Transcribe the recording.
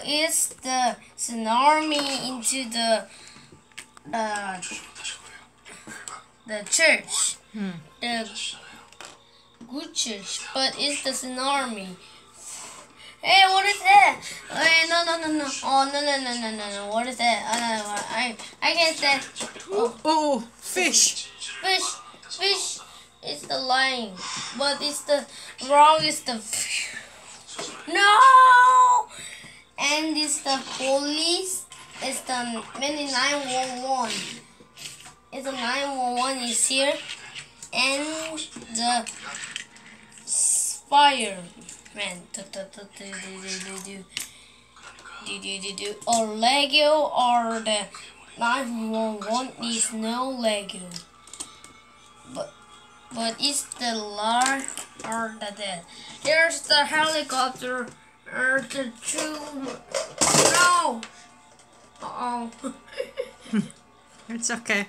is the tsunami into the church, the good church, but it's the tsunami. Hey, what is that? Hey, no. Oh, no. What is that? I guess that. Oh, fish. Fish is the lion, but it's the wrong is the no, and it's the police. It's the many 911. It's the 911 is here, and the fireman. Or Lego or the 911 is no Lego. But it's the large or the dead. There's the helicopter or the tube. No! Uh-oh. It's okay.